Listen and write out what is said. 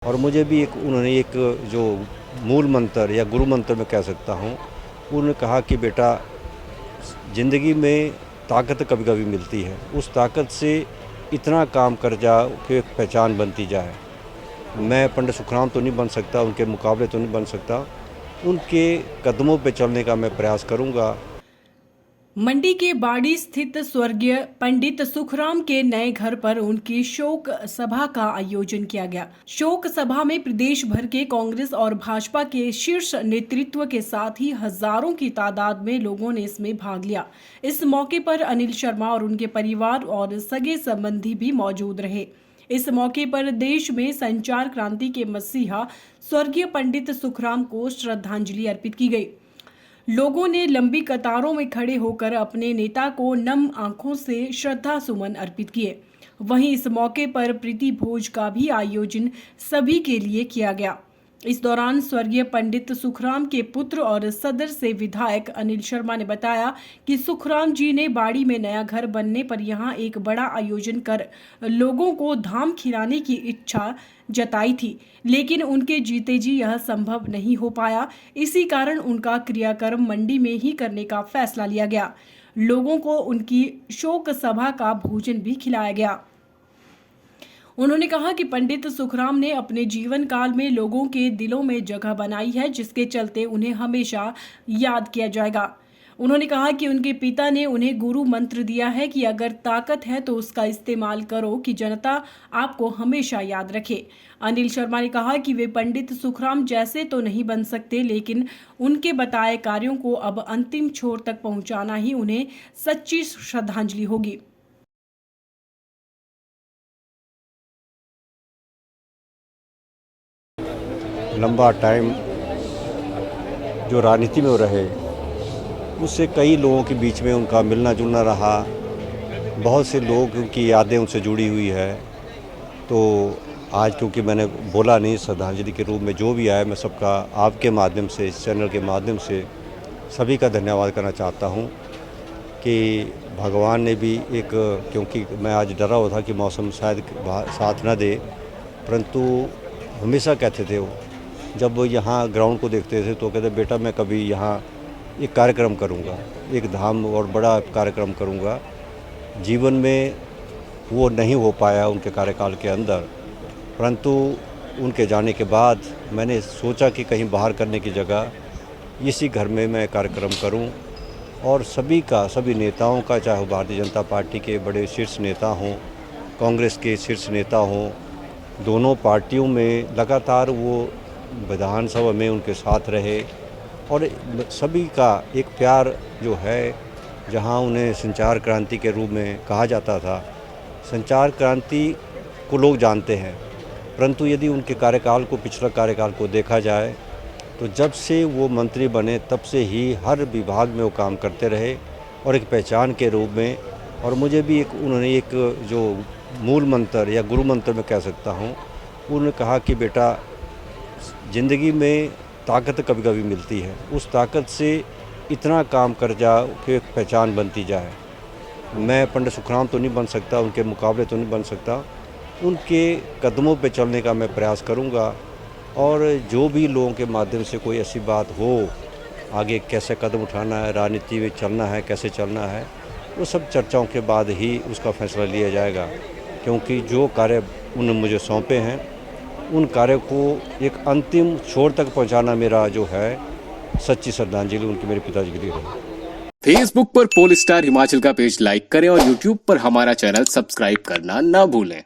और मुझे भी एक उन्होंने एक जो मूल मंत्र या गुरु मंत्र मैं कह सकता हूँ, उन्होंने कहा कि बेटा ज़िंदगी में ताकत कभी कभी मिलती है, उस ताकत से इतना काम कर जाओ कि एक पहचान बनती जाए। मैं पंडित सुखराम तो नहीं बन सकता, उनके मुकाबले तो नहीं बन सकता, उनके कदमों पे चलने का मैं प्रयास करूँगा। मंडी के बाड़ी स्थित स्वर्गीय पंडित सुखराम के नए घर पर उनकी शोक सभा का आयोजन किया गया। शोक सभा में प्रदेश भर के कांग्रेस और भाजपा के शीर्ष नेतृत्व के साथ ही हजारों की तादाद में लोगों ने इसमें भाग लिया। इस मौके पर अनिल शर्मा और उनके परिवार और सगे संबंधी भी मौजूद रहे। इस मौके पर देश में संचार क्रांति के मसीहा स्वर्गीय पंडित सुखराम को श्रद्धांजलि अर्पित की गई। लोगों ने लंबी कतारों में खड़े होकर अपने नेता को नम आंखों से श्रद्धा सुमन अर्पित किए। वहीं इस मौके पर प्रीति भोज का भी आयोजन सभी के लिए किया गया। इस दौरान स्वर्गीय पंडित सुखराम के पुत्र और सदर से विधायक अनिल शर्मा ने बताया कि सुखराम जी ने बाड़ी में नया घर बनने पर यहां एक बड़ा आयोजन कर लोगों को धाम खिलाने की इच्छा जताई थी, लेकिन उनके जीते जी यह संभव नहीं हो पाया। इसी कारण उनका क्रियाक्रम मंडी में ही करने का फैसला लिया गया। लोगों को उनकी शोक सभा का भोजन भी खिलाया गया। उन्होंने कहा कि पंडित सुखराम ने अपने जीवन काल में लोगों के दिलों में जगह बनाई है, जिसके चलते उन्हें हमेशा याद किया जाएगा। उन्होंने कहा कि उनके पिता ने उन्हें गुरु मंत्र दिया है कि अगर ताकत है तो उसका इस्तेमाल करो कि जनता आपको हमेशा याद रखे। अनिल शर्मा ने कहा कि वे पंडित सुखराम जैसे तो नहीं बन सकते, लेकिन उनके बताए कार्यों को अब अंतिम छोर तक पहुंचाना ही उन्हें सच्ची श्रद्धांजलि होगी। लंबा टाइम जो राजनीति में वो रहे, उससे कई लोगों के बीच में उनका मिलना जुलना रहा। बहुत से लोग की यादें उनसे जुड़ी हुई है। तो आज क्योंकि मैंने बोला नहीं, श्रद्धांजलि के रूप में जो भी आया, मैं सबका आपके माध्यम से, इस चैनल के माध्यम से सभी का धन्यवाद करना चाहता हूँ कि भगवान ने भी एक, क्योंकि मैं आज डरा हुआ था कि मौसम शायद साथ न दे, परंतु हमेशा कहते थे वो, जब वो यहाँ ग्राउंड को देखते थे तो कहते बेटा मैं कभी यहाँ एक कार्यक्रम करूँगा, एक धाम और बड़ा कार्यक्रम करूँगा। जीवन में वो नहीं हो पाया उनके कार्यकाल के अंदर, परंतु उनके जाने के बाद मैंने सोचा कि कहीं बाहर करने की जगह इसी घर में मैं कार्यक्रम करूं और सभी नेताओं का, चाहे वो भारतीय जनता पार्टी के बड़े शीर्ष नेता हों, कांग्रेस के शीर्ष नेता हों, दोनों पार्टियों में लगातार वो विधानसभा में उनके साथ रहे और सभी का एक प्यार जो है, जहां उन्हें संचार क्रांति के रूप में कहा जाता था। संचार क्रांति को लोग जानते हैं, परंतु यदि उनके कार्यकाल को, पिछला कार्यकाल को देखा जाए तो जब से वो मंत्री बने तब से ही हर विभाग में वो काम करते रहे और एक पहचान के रूप में। और मुझे भी एक उन्होंने एक जो मूल मंत्र या गुरु मंत्र मैं कह सकता हूँ, उन्होंने कहा कि बेटा ज़िंदगी में ताकत कभी कभी मिलती है, उस ताकत से इतना काम कर जाओ कि एक पहचान बनती जाए। मैं पंडित सुखराम तो नहीं बन सकता, उनके मुकाबले तो नहीं बन सकता, उनके कदमों पे चलने का मैं प्रयास करूँगा। और जो भी लोगों के माध्यम से कोई ऐसी बात हो, आगे कैसे कदम उठाना है, राजनीति में चलना है, कैसे चलना है, वो सब चर्चाओं के बाद ही उसका फैसला लिया जाएगा। क्योंकि जो कार्य उन्होंने मुझे सौंपे हैं, उन कार्य को एक अंतिम छोर तक पहुंचाना मेरा जो है सच्ची श्रद्धांजलि उनके मेरे पिताजी के लिए है। फेसबुक पर पोल स्टार हिमाचल का पेज लाइक करें और यूट्यूब पर हमारा चैनल सब्सक्राइब करना ना भूलें।